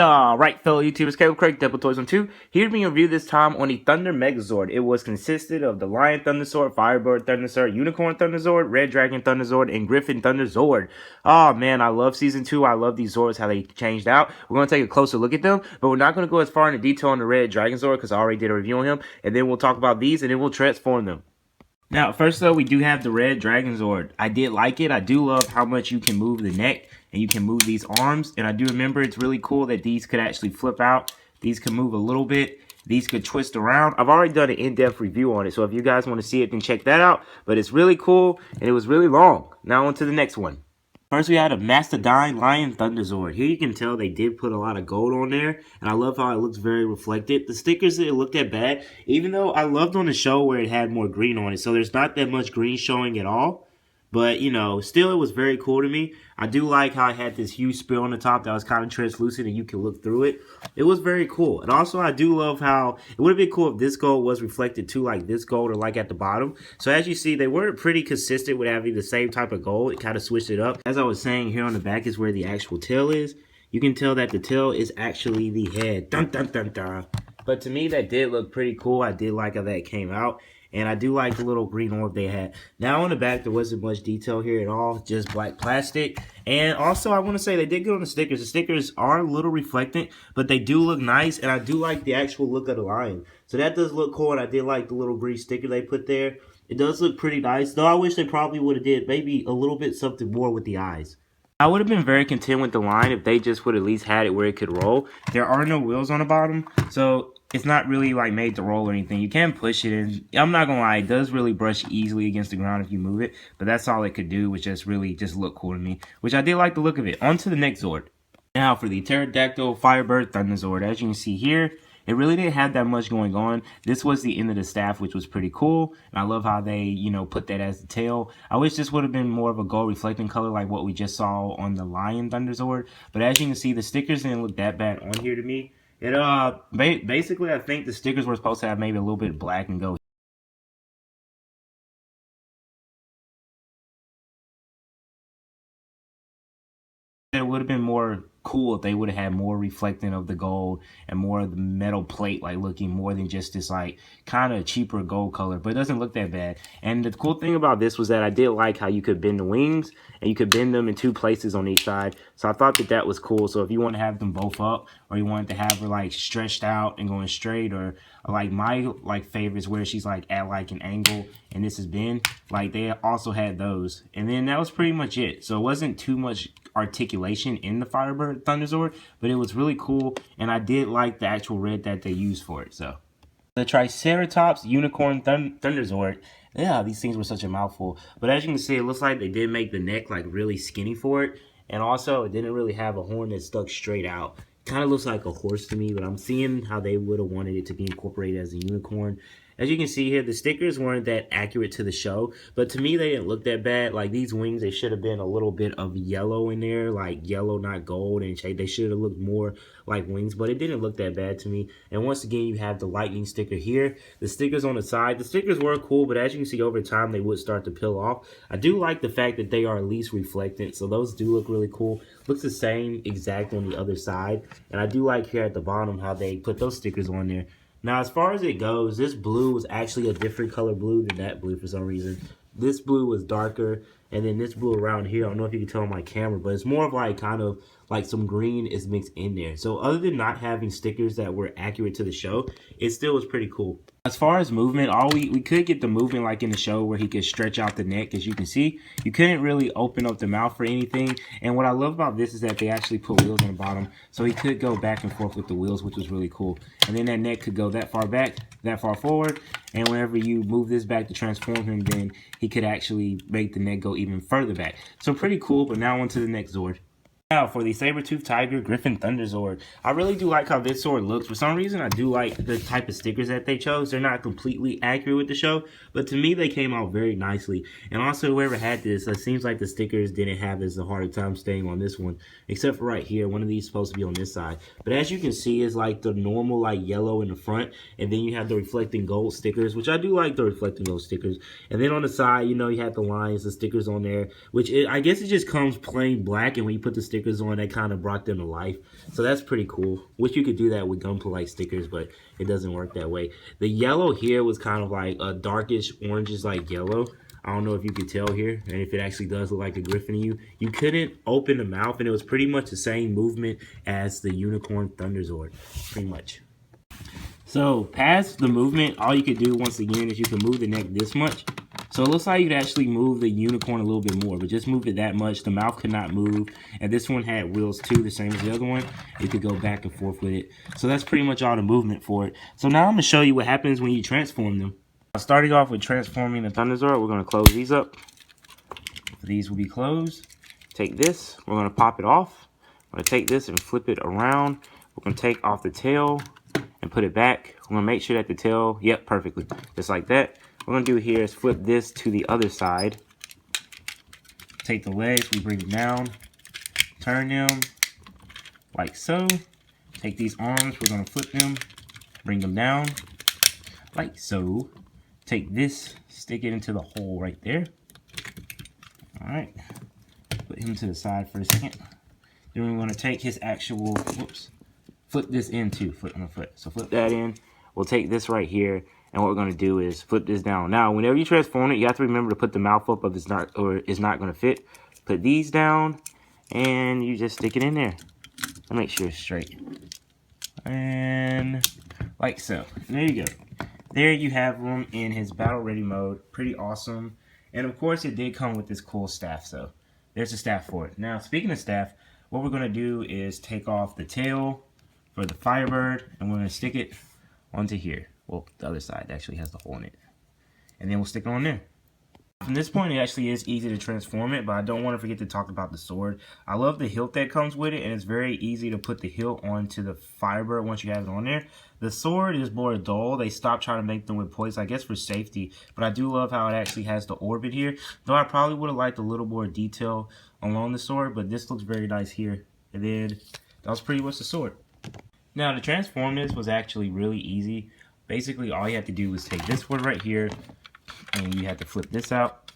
Alright, fellow YouTubers, Caleb Craig, Double Toys on 2, here to be review this time on the Thunder Megazord. It was consisted of the Lion Thunderzord, Firebird Thunderzord, Unicorn Thunderzord, Red Dragon Thunderzord, and Griffin Thunderzord. Oh man, I love Season 2. I love these Zords, how they changed out. We're going to take a closer look at them, but we're not going to go as far into detail on the Red Dragon Zord because I already did a review on him, and then we'll talk about these, and then we'll transform them. Now, first though, we do have the Red Dragon Zord. I did like it. I do love how much you can move the neck and you can move these arms. And I do remember it's really cool that these could actually flip out. These could move a little bit. These could twist around. I've already done an in-depth review on it. So if you guys want to see it, then check that out. But it's really cool and it was really long. Now on to the next one. First, we had a Mastodon Lion Thunderzord. Here you can tell they did put a lot of gold on there, and I love how it looks very reflected. The stickers didn't look that bad, even though I loved on the show where it had more green on it, so there's not that much green showing at all. But, you know, still it was very cool to me. I do like how it had this huge spill on the top that was kind of translucent and you can look through it. It was very cool. And also I do love how it would have been cool if this gold was reflected too, like this gold or like at the bottom. So as you see, they weren't pretty consistent with having the same type of gold. It kind of switched it up. As I was saying, here on the back is where the actual tail is. You can tell that the tail is actually the head. Dun, dun, dun, dun. But to me, that did look pretty cool. I did like how that came out. And I do like the little green orb they had. Now on the back, there wasn't much detail here at all. Just black plastic. And also, I want to say they did good on the stickers. The stickers are a little reflectant, but they do look nice. And I do like the actual look of the lion. So that does look cool. And I did like the little green sticker they put there. It does look pretty nice. Though I wish they probably would have did maybe a little bit something more with the eyes. I would have been very content with the line if they just would at least had it where it could roll. There are no wheels on the bottom, so it's not really like made to roll or anything. You can push it, and I'm not gonna lie, it does really brush easily against the ground if you move it, but that's all it could do, was just really just look cool to me, which I did like the look of it. On to the next Zord. Now for the Pterodactyl Firebird Thunderzord. As you can see here, it really didn't have that much going on. This was the end of the staff, which was pretty cool. And I love how they, you know, put that as the tail. I wish this would have been more of a gold reflecting color like what we just saw on the Lion Thunderzord. But as you can see, the stickers didn't look that bad on here to me. It basically, I think the stickers were supposed to have maybe a little bit of black and gold. It would have been more cool if they would have had more reflecting of the gold and more of the metal plate, like looking more than just this like kind of cheaper gold color. But it doesn't look that bad. And the cool thing about this was that I did like how you could bend the wings and you could bend them in two places on each side. So I thought that that was cool. So if you want to have them both up, or you wanted to have her like stretched out and going straight, or like my like favorites where she's like at like an angle and this is bend, like they also had those. And then that was pretty much it. So it wasn't too much articulation in the Firebird Thunderzord, but it was really cool, and I did like the actual red that they used for it. So the Triceratops Unicorn Thunderzord. Yeah, these things were such a mouthful. But as you can see, it looks like they did make the neck like really skinny for it, and also it didn't really have a horn that stuck straight out. Kind of looks like a horse to me, but I'm seeing how they would have wanted it to be incorporated as a unicorn. As you can see here, the stickers weren't that accurate to the show, but to me, they didn't look that bad. Like these wings, they should have been a little bit of yellow in there, like yellow, not gold, and they should have looked more like wings, but it didn't look that bad to me. And once again, you have the lightning sticker here. The stickers on the side, the stickers were cool, but as you can see, over time, they would start to peel off. I do like the fact that they are at least reflectant, so those do look really cool. Looks the same exact on the other side, and I do like here at the bottom how they put those stickers on there. Now, as far as it goes, this blue was actually a different color blue than that blue for some reason. This blue was darker, and then this blue around here, I don't know if you can tell on my camera, but it's more of like kind of like some green is mixed in there. So other than not having stickers that were accurate to the show, it still was pretty cool. As far as movement, we could get the movement like in the show where he could stretch out the neck. As you can see, you couldn't really open up the mouth for anything. And what I love about this is that they actually put wheels on the bottom, so he could go back and forth with the wheels, which was really cool. And then that neck could go that far back, that far forward, and whenever you move this back to transform him, then he could actually make the neck go even further back. So pretty cool. But now on to the next Zord. Now for the Saber-Tooth Tiger Griffin Thunderzord. I really do like how this sword looks. For some reason, I do like the type of stickers that they chose. They're not completely accurate with the show, but to me, they came out very nicely. And also, whoever had this, it seems like the stickers didn't have as a harder time staying on this one, except for right here. One of these is supposed to be on this side. But as you can see, it's like the normal like yellow in the front, and then you have the reflecting gold stickers, which I do like the reflecting gold stickers. And then on the side, you know, you have the lines, the stickers on there, which I guess it just comes plain black, and when you put the sticker stickers on that kind of brought them to life. So that's pretty cool. Wish you could do that with Gunpla stickers, but it doesn't work that way. The yellow here was kind of like a darkish orangish like yellow. I don't know if you could tell here, and if it actually does look like a Griffin to you. You couldn't open the mouth, and it was pretty much the same movement as the Unicorn Thunderzord, pretty much. So past the movement, all you could do once again is you can move the neck this much. So it looks like you could actually move the unicorn a little bit more, but just move it that much. The mouth could not move, and this one had wheels too, the same as the other one. You could go back and forth with it. So that's pretty much all the movement for it. So now I'm gonna show you what happens when you transform them. Starting off with transforming the Thunderzord, we're gonna close these up. These will be closed. Take this, we're gonna pop it off. I'm gonna take this and flip it around. We're gonna take off the tail and put it back. We're gonna make sure that the tail, yep, perfectly, just like that. What we're gonna do here is flip this to the other side. Take the legs, we bring them down, turn them like so. Take these arms, we're gonna flip them, bring them down like so. Take this, stick it into the hole right there. All right, put him to the side for a second. Then we're gonna take his actual, whoops, flip this in too, flip on the foot. So flip that in. We'll take this right here, and what we're gonna do is flip this down. Now, whenever you transform it, you have to remember to put the mouth up if it's not, or it's not gonna fit. Put these down, and you just stick it in there. And make sure it's straight. And like so. And there you go. There you have him in his battle ready mode. Pretty awesome. And of course, it did come with this cool staff, so there's a staff for it. Now, speaking of staff, what we're gonna do is take off the tail for the Firebird, and we're gonna stick it onto here. Well, the other side actually has the hole in it. And then we'll stick it on there. From this point, it actually is easy to transform it, but I don't want to forget to talk about the sword. I love the hilt that comes with it, and it's very easy to put the hilt onto the Firebird once you have it on there. The sword is more dull. They stopped trying to make them with points, I guess for safety, but I do love how it actually has the orbit here, though I probably would have liked a little more detail along the sword, but this looks very nice here. And then that was pretty much the sword. Now, to transform this was actually really easy. Basically, all you have to do is take this one right here, and you have to flip this out,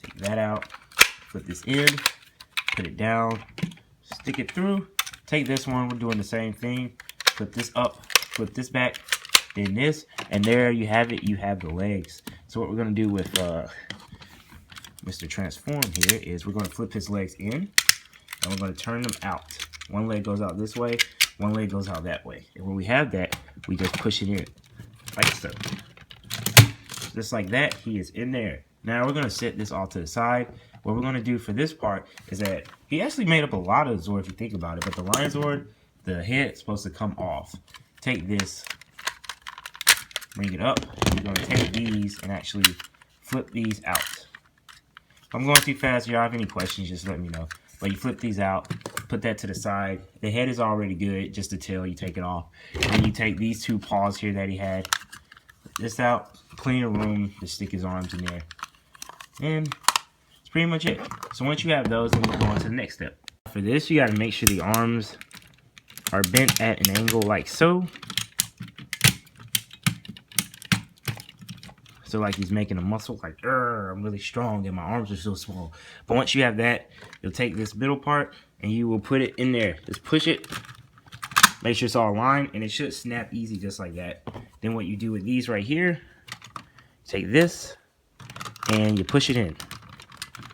take that out, flip this in, put it down, stick it through, take this one, we're doing the same thing, flip this up, flip this back, then this, and there you have it, you have the legs. So what we're going to do with Mr. Transform here is we're going to flip his legs in, and we're going to turn them out. One leg goes out this way, one leg goes out that way. And when we have that, we just push it in, like so. Just like that, he is in there. Now we're gonna set this all to the side. What we're gonna do for this part is that he actually made up a lot of Zord if you think about it, but the Lion Zord, the head's supposed to come off. Take this, bring it up. We're gonna take these and actually flip these out. If I'm going too fast, if you have any questions, just let me know. But you flip these out, put that to the side. The head is already good, just the tail, you take it off. And then you take these two paws here that he had, put this out, plenty of room to stick his arms in there. And that's pretty much it. So once you have those, then we'll go on to the next step. For this, you gotta make sure the arms are bent at an angle like so. So like he's making a muscle, like, I'm really strong and my arms are so small. But once you have that, you'll take this middle part and you will put it in there. Just push it, make sure it's all aligned, and it should snap easy just like that. Then what you do with these right here, take this and you push it in.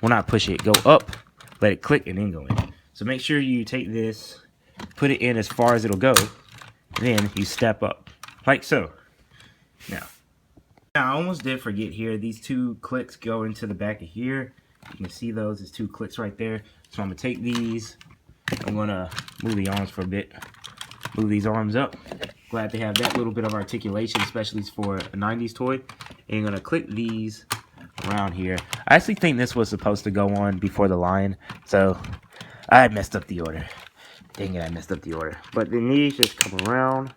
Well, not push it, go up, let it click, and then go in. So make sure you take this, put it in as far as it'll go, then you step up, like so. Now, I almost did forget here, these two clicks go into the back of here. You can see those, there's two clicks right there. So I'm gonna take these, I'm gonna move the arms for a bit, move these arms up. Glad to have that little bit of articulation, especially for a 90s toy. And you're gonna click these around here. I actually think this was supposed to go on before the lion, so I messed up the order. Dang it, I messed up the order. But then these just come around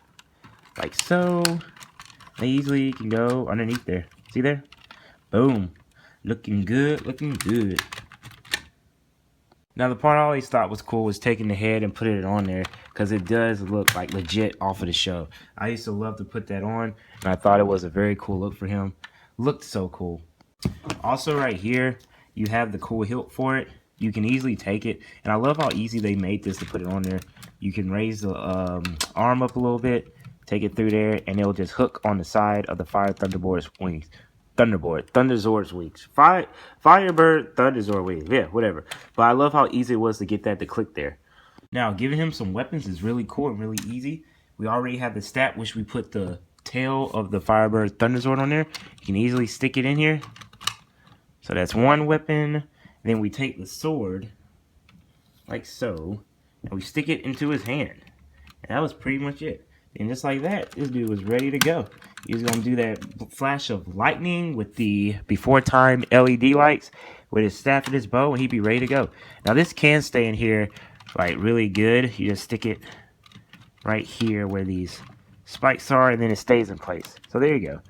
like so. They easily can go underneath there. See there? Boom. Looking good, looking good. Now the part I always thought was cool was taking the head and putting it on there, because it does look like legit off of the show. I used to love to put that on, and I thought it was a very cool look for him. Looked so cool. Also right here, you have the cool hilt for it. you can easily take it. And I love how easy they made this to put it on there. You can raise the arm up a little bit, take it through there, and it'll just hook on the side of the Thunderzord's wings. Thunderzord's wings. Firebird Thunderzord wings. Yeah, whatever. But I love how easy it was to get that to click there. Now, giving him some weapons is really cool and really easy. We already have the stat, which we put the tail of the Firebird Thunderzord on there. You can easily stick it in here. So that's one weapon. Then we take the sword, like so, and we stick it into his hand. And that was pretty much it. And just like that, this dude was ready to go. He was going to do that flash of lightning with the before time LED lights with his staff and his bow, and he'd be ready to go. Now this can stay in here like really good. You just stick it right here where these spikes are, and then it stays in place. So there you go.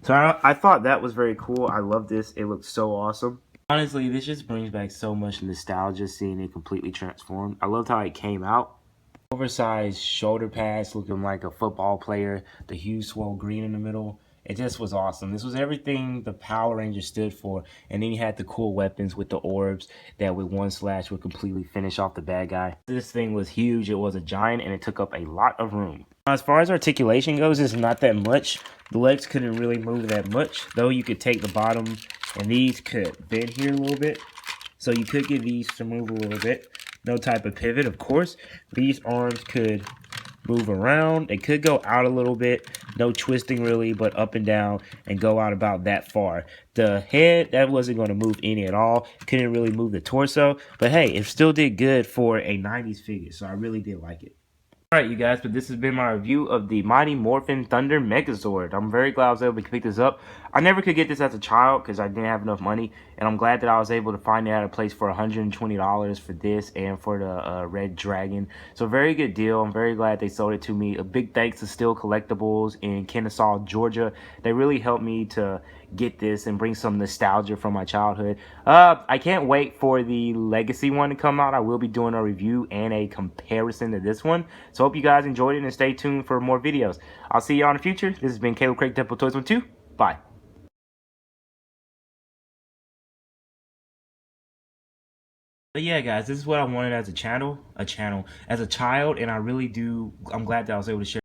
So I thought that was very cool. I love this. It looks so awesome. Honestly, this just brings back so much nostalgia seeing it completely transformed. I loved how it came out. Oversized shoulder pads looking like a football player. The huge swole green in the middle. It just was awesome. This was everything the Power Rangers stood for. And then you had the cool weapons with the orbs that with one slash would completely finish off the bad guy. This thing was huge. It was a giant and it took up a lot of room. As far as articulation goes, it's not that much. The legs couldn't really move that much. Though you could take the bottom and these could bend here a little bit. So you could get these to move a little bit. No type of pivot, of course. These arms could move around. They could go out a little bit. No twisting really, but up and down and go out about that far. The head, that wasn't going to move any at all. Couldn't really move the torso. But hey, it still did good for a 90s figure. So I really did like it. Alright you guys, but this has been my review of the Mighty Morphin Thunder Megazord. I'm very glad I was able to pick this up. I never could get this as a child because I didn't have enough money. And I'm glad that I was able to find it at a place for $120 for this and for the Red Dragon. So very good deal. I'm very glad they sold it to me. A big thanks to Still Collectibles in Kennesaw, Georgia. They really helped me to get this and bring some nostalgia from my childhood. I can't wait for the Legacy one to come out. I will be doing a review and a comparison to this one. So hope you guys enjoyed it and stay tuned for more videos. I'll see y'all in the future. This has been Caleb Craig Temple Toys 12. Bye. But yeah, guys, this is what I wanted as a channel, as a child, and I'm glad that I was able to share